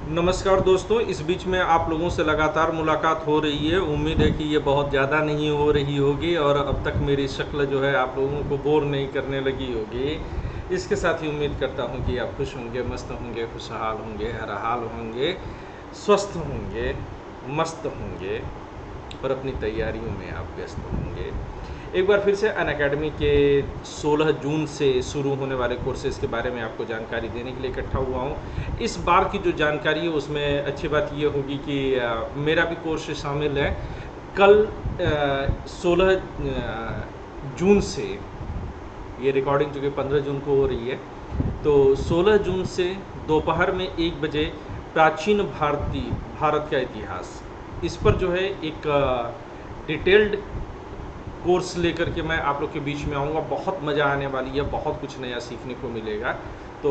नमस्कार दोस्तों, इस बीच में आप लोगों से लगातार मुलाकात हो रही है। उम्मीद है कि ये बहुत ज़्यादा नहीं हो रही होगी और अब तक मेरी शक्ल जो है आप लोगों को बोर नहीं करने लगी होगी। इसके साथ ही उम्मीद करता हूँ कि आप खुश होंगे, मस्त होंगे, खुशहाल होंगे, हरहाल होंगे, स्वस्थ होंगे, मस्त होंगे और अपनी तैयारियों में आप व्यस्त होंगे। एक बार फिर से अनअकैडमी के 16 जून से शुरू होने वाले कोर्सेज़ के बारे में आपको जानकारी देने के लिए इकट्ठा हुआ हूँ। इस बार की जो जानकारी है उसमें अच्छी बात ये होगी कि मेरा भी कोर्स शामिल है। कल 16 जून से, ये रिकॉर्डिंग जो कि 15 जून को हो रही है, तो 16 जून से दोपहर में 1 बजे प्राचीन भारत का इतिहास, इस पर जो है एक डिटेल्ड कोर्स लेकर के मैं आप लोग के बीच में आऊँगा। बहुत मज़ा आने वाली है, बहुत कुछ नया सीखने को मिलेगा। तो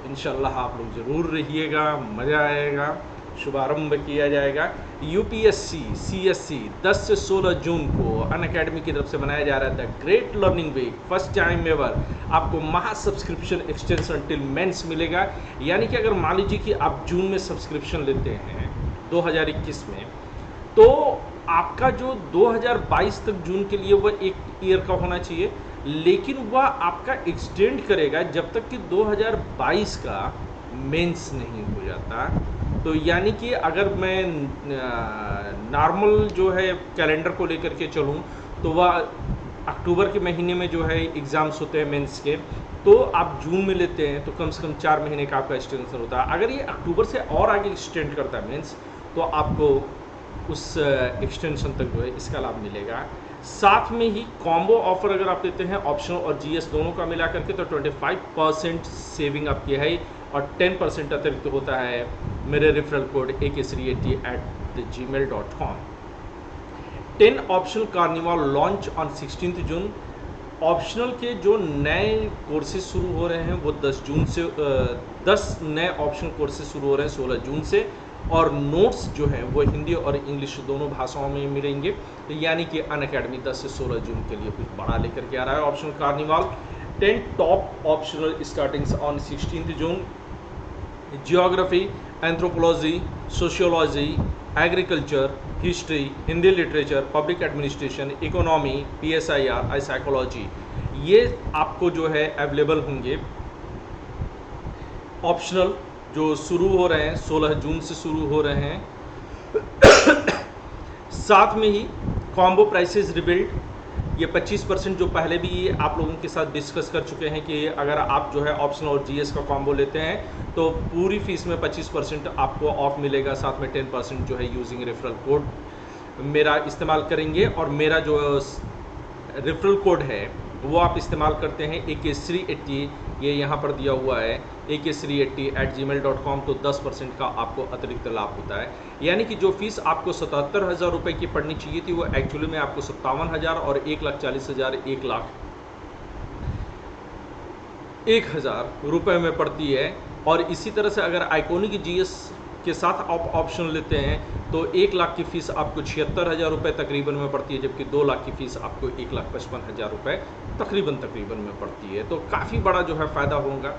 इंशाल्लाह आप लोग ज़रूर रहिएगा, मज़ा आएगा। शुभारंभ किया जाएगा। यूपीएससी सीएससी 10 से 16 जून को अनअकैडमी की तरफ से मनाया जा रहा है the great learning week. First time ever आपको महा सब्सक्रिप्शन एक्सटेंशन टिल मेंस मिलेगा। यानी कि अगर मान लीजिए कि आप जून में सब्सक्रिप्शन लेते हैं 2021 में, तो आपका जो 2022 तक जून के लिए वह 1 ईयर का होना चाहिए, लेकिन वह आपका एक्सटेंड करेगा जब तक कि 2022 का मेंस नहीं हो जाता। तो यानी कि अगर मैं नॉर्मल जो है कैलेंडर को लेकर के चलूँ तो वह अक्टूबर के महीने में जो है एग्ज़ाम्स होते हैं मेंस के, तो आप जून में लेते हैं तो कम से कम 4 महीने का आपका एक्सटेंशन होता है। अगर ये अक्टूबर से और आगे एक्सटेंड करता है मेंस, तो आपको उस एक्सटेंशन तक जो है इसका लाभ मिलेगा। साथ में ही कॉम्बो ऑफर अगर आप देते हैं ऑप्शनल और जीएस दोनों का मिला करके, तो 25% सेविंग आपकी है और 10% अतिरिक्त होता है मेरे referral code ak380@gmail.com। 10 optional carnival launch on 16 June. Optional के जो नए कोर्सेज शुरू हो रहे हैं वो 10 जून से 10 नए ऑप्शनल कोर्सेज शुरू हो रहे हैं 16 जून से, और नोट्स जो हैं वो हिंदी और इंग्लिश दोनों भाषाओं में मिलेंगे। तो यानी कि अनअकैडमी 10 से 16 जून के लिए कुछ बड़ा लेकर के आ रहा है optional carnival. 10 top optional startings on 16 June. Geography, anthropology, sociology, agriculture, history, Hindi literature, public administration, economy, PSIR, psychology, ये आपको जो है अवेलेबल होंगे। ऑप्शनल जो शुरू हो रहे हैं 16 जून से शुरू हो रहे हैं। साथ में ही कॉम्बो प्राइसेस रिबिल्ड, ये 25% जो पहले भी आप लोगों के साथ डिस्कस कर चुके हैं कि अगर आप जो है ऑप्शनल और जीएस का कॉम्बो लेते हैं तो पूरी फीस में 25% आपको ऑफ मिलेगा। साथ में 10% जो है यूजिंग रेफरल कोड मेरा इस्तेमाल करेंगे, और मेरा जो रेफरल कोड है वो आप इस्तेमाल करते हैं AK380, ये यहाँ पर दिया हुआ है AK380@gmail.com, तो 10% का आपको अतिरिक्त लाभ होता है। यानी कि जो फीस आपको 77,000 रुपये की पड़नी चाहिए थी वो एक्चुअली में आपको 57,000 और 1,40,000 1,01,000 रुपये में पड़ती है। और इसी तरह से अगर आइकॉनिक जीएस के साथ आप ऑप्शन लेते हैं तो 1 लाख की फ़ीस आपको 76,000 रुपये तकरीबन में पड़ती है, जबकि 2 लाख की फ़ीस आपको 1,55,000 रुपये तकरीबन में पड़ती है। तो काफ़ी बड़ा जो है फ़ायदा होगा।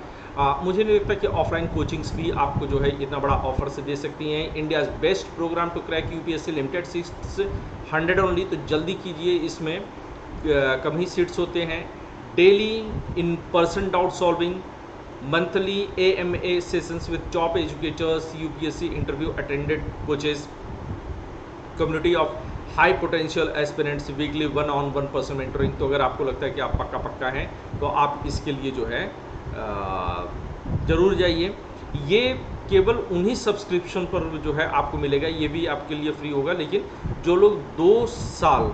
मुझे नहीं लगता कि ऑफलाइन कोचिंग्स भी आपको जो है इतना बड़ा ऑफर से दे सकती हैं। India's best program to crack UPSC limited seats 100 only, तो जल्दी कीजिए। इसमें कम ही सीट्स होते हैं। Daily in person doubt solving, monthly AMA sessions with top educators, UPSC interview attended coaches, community of high potential aspirants, weekly 1-on-1 person mentoring। तो अगर आपको लगता है कि आप पक्का हैं तो आप इसके लिए जो है ज़रूर जाइए। ये केवल उन्हीं सब्सक्रिप्शन पर जो है आपको मिलेगा, ये भी आपके लिए फ्री होगा। लेकिन जो लोग 2 साल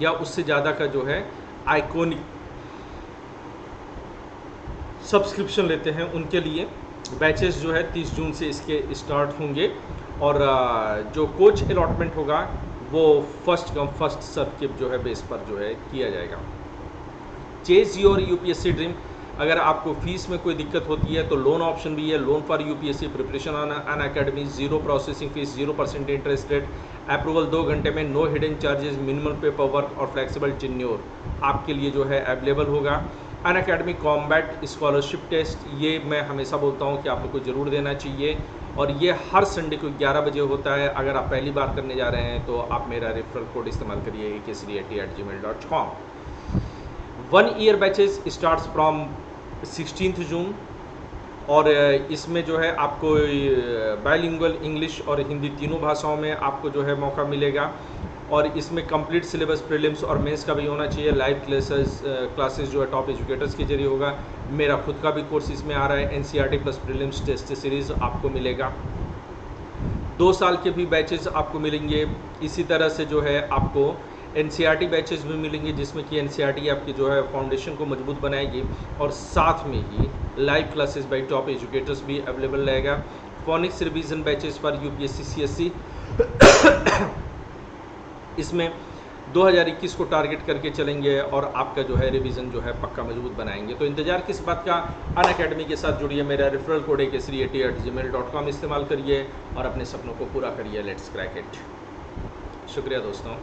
या उससे ज़्यादा का जो है आइकॉनिक सब्सक्रिप्शन लेते हैं उनके लिए बैचेस जो है 30 जून से इसके स्टार्ट होंगे, और जो कोच अलॉटमेंट होगा वो फर्स्ट कम फर्स्ट सर्व के जो है बेस पर जो है किया जाएगा। चेज योर UPSC ड्रीम, अगर आपको फीस में कोई दिक्कत होती है तो लोन ऑप्शन भी है। Loan for UPSC preparation on Unacademy, 0 processing fees, 0% interest rate, approval 2 घंटे में, no hidden charges, minimal paper work और फ्लेक्सिबल टेन्योर आपके लिए जो है अवेलेबल होगा। अनअकैडमी कॉम्बैट स्कॉलरशिप टेस्ट, ये मैं हमेशा बोलता हूँ कि आप लोग को ज़रूर देना चाहिए, और ये हर संडे को 11 बजे होता है। अगर आप पहली बार करने जा रहे हैं तो आप मेरा रेफरल कोड इस्तेमाल करिए akcd@gmail.com। 1 year batches starts from 16 जून, और इसमें जो है आपको बाइलिंगुअल इंग्लिश और हिंदी तीनों भाषाओं में आपको जो है मौका मिलेगा, और इसमें कंप्लीट सिलेबस प्रीलिम्स और मेंस का भी होना चाहिए। लाइव क्लासेस जो है टॉप एजुकेटर्स के जरिए होगा। मेरा खुद का भी कोर्स इसमें आ रहा है, NCERT plus prelims test series आपको मिलेगा। 2 साल के भी बैचेस आपको मिलेंगे। इसी तरह से जो है आपको एनसीईआरटी बैचेस भी मिलेंगे, जिसमें कि एनसीईआरटी आपकी जो है फाउंडेशन को मजबूत बनाएगी, और साथ में ही live classes by top educators भी अवेलेबल रहेगा। Phoenix revision batches for UPSC CSC इसमें 2021 को टारगेट करके चलेंगे, और आपका जो है रिवीजन जो है पक्का मजबूत बनाएंगे। तो इंतजार किस बात का, अनअकैडमी के साथ जुड़िए। मेरा रेफरल कोड akcd@gmail.com इस्तेमाल करिए और अपने सपनों को पूरा करिए। Let's crack it. शुक्रिया दोस्तों।